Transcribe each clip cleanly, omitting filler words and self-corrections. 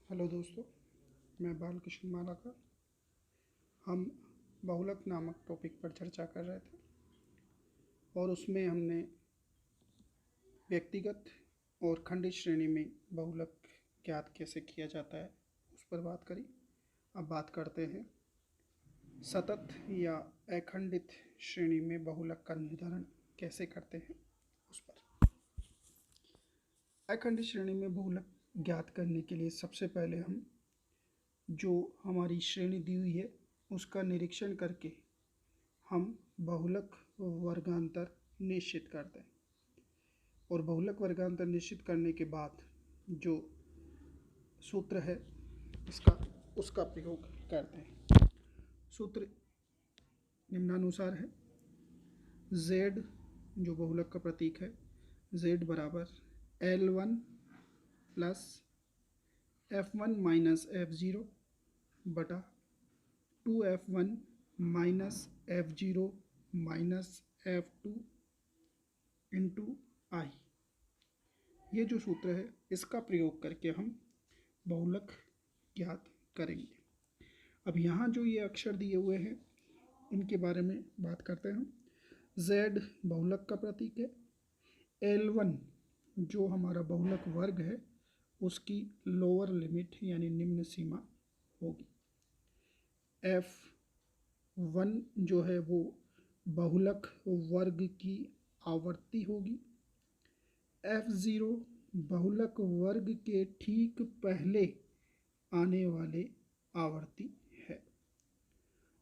Hello दोस्तों, मैं बालकृष्ण मालाकर। हम बहुलक नामक टॉपिक पर चर्चा कर रहे थे और उसमें हमने व्यक्तिगत और खंडित श्रेणी में बहुलक ज्ञात कैसे किया जाता है उस पर बात करी। अब बात करते हैं सतत या अखंडित श्रेणी में बहुलक का निर्धारण कैसे करते हैं उस पर। अखंडित श्रेणी में बहुलक ज्ञात करने के लिए सबसे पहले हम जो हमारी श्रेणी दी हुई है उसका निरीक्षण करके हम बहुलक वर्गांतर निश्चित करते हैं और बहुलक वर्गांतर निश्चित करने के बाद जो सूत्र है इसका उसका प्रयोग करते हैं। सूत्र निम्नानुसार है। z जो बहुलक का प्रतीक है, z बराबर L1 plus F1 minus F0 बटा 2F1 minus F0 minus F2 into आई। ये जो सूत्र है इसका प्रयोग करके हम बहुलक ज्ञात करेंगे। अब यहाँ जो ये अक्षर दिए हुए हैं इनके बारे में बात करते हैं हम। z बहुलक का प्रतीक है। L1 जो हमारा बहुलक वर्ग है उसकी लोअर लिमिट यानी निम्न सीमा होगी। F1 जो है वो बहुलक वर्ग की आवर्ती होगी। F0 बहुलक वर्ग के ठीक पहले आने वाले आवर्ती है।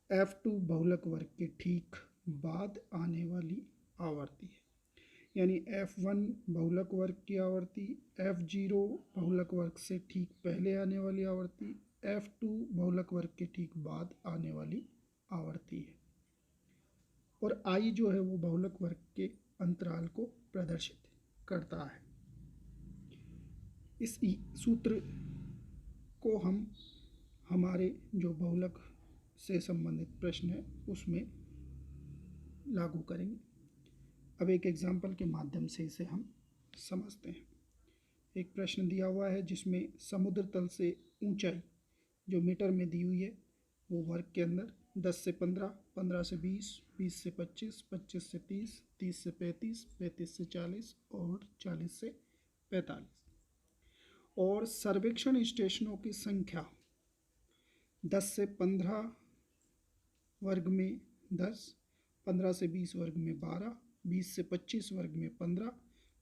F2 बहुलक वर्ग के ठीक बाद आने वाली आवर्ती है। यानी F1 बहुलक वर्ग की आवर्ती, F0 बहुलक वर्ग से ठीक पहले आने वाली आवर्ती, F2 बहुलक वर्ग के ठीक बाद आने वाली आवर्ती है और I जो है वो बहुलक वर्ग के अंतराल को प्रदर्शित करता है। इस सूत्र को हम हमारे जो बहुलक से संबंधित प्रश्न है उसमें लागू करेंगे। अब एक एग्जाम्पल के माध्यम से इसे हम समझते हैं। एक प्रश्न दिया हुआ है जिसमें समुद्र तल से ऊंचाई जो मीटर में दी हुई है वो वर्ग के अंदर 10 से 15, 15 से 20, 20 से 25, 25 से 30, 30 से 35, 35 से 40 और 40 से 45 और सर्वेक्षण स्टेशनों की संख्या 10 से 15 वर्ग में 10, 15 से 20 वर्ग में 12, 20 से 25 वर्ग में 15,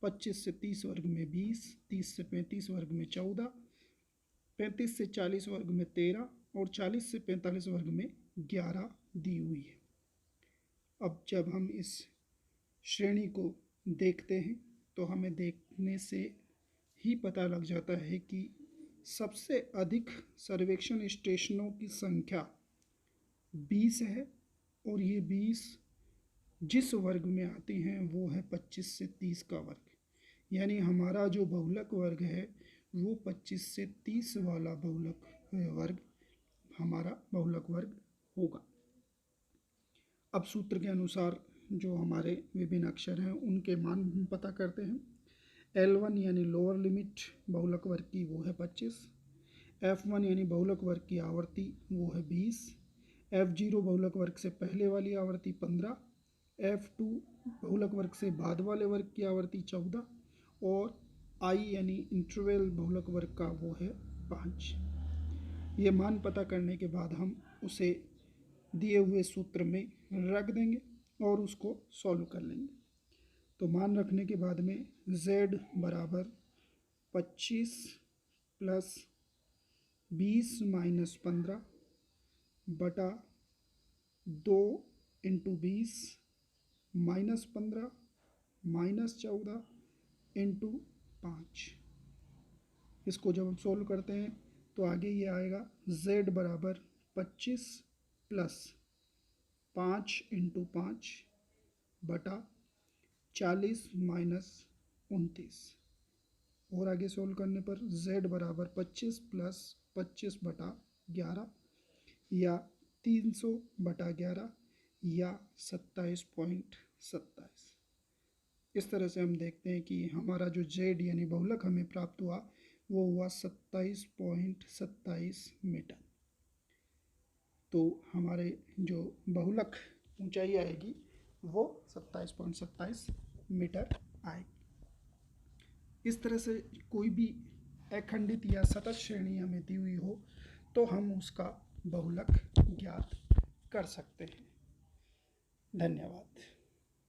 25 से 30 वर्ग में 20, 30 से 35 वर्ग में 14, 35 से 40 वर्ग में 13 और 40 से 45 वर्ग में 11 दी हुई है। अब जब हम इस श्रेणी को देखते हैं तो हमें देखने से ही पता लग जाता है कि सबसे अधिक सर्वेक्षण स्टेशनों की संख्या 20 है और ये 20 जिस वर्ग में आती हैं वो है 25 से 30 का वर्ग। यानी हमारा जो बहुलक वर्ग है वो 25 से 30 वाला बहुलक वर्ग हमारा बहुलक वर्ग होगा। अब सूत्र के अनुसार जो हमारे विभिन्न अक्षर हैं उनके मान हम पता करते हैं। L1 यानी लोअर लिमिट बहुलक वर्ग की वो है 25, F1 यानी बहुलक वर्ग की आवर्ती वो है 20, F0 बहुलक वर्ग से पहले वाली आवर्ती 15, F2 बहुलक वर्ग से बाद वाले वर्ग की आवर्ती 14 और I यानी इंटरवल बहुलक वर्ग का वो है 5। ये मान पता करने के बाद हम उसे दिए हुए सूत्र में रख देंगे और उसको सॉल्व कर लेंगे। तो मान रखने के बाद में z बराबर 25 प्लस 20 माइनस 15 बटा 2 इंटू 20 माइनस 15 माइनस 14 इंटू 5। इसको जब हम सोल्व करते हैं तो आगे ये आएगा z बराबर 25 प्लस 5 इंटू 5 बटा 40 माइनस 29 और आगे सोल्व करने पर z बराबर 25 प्लस 25 बटा 11 या 300 बटा 11 या 27.27। इस तरह से हम देखते हैं कि हमारा जो z यानी बहुलक हमें प्राप्त हुआ वो हुआ 27.27 मीटर। तो हमारे जो बहुलक ऊंचाई आएगी वो 27.27 मीटर आएगी। इस तरह से कोई भी अखंडित या सतत श्रेणी हमें दी हुई हो तो हम उसका बहुलक ज्ञात कर सकते हैं। धन्यवाद।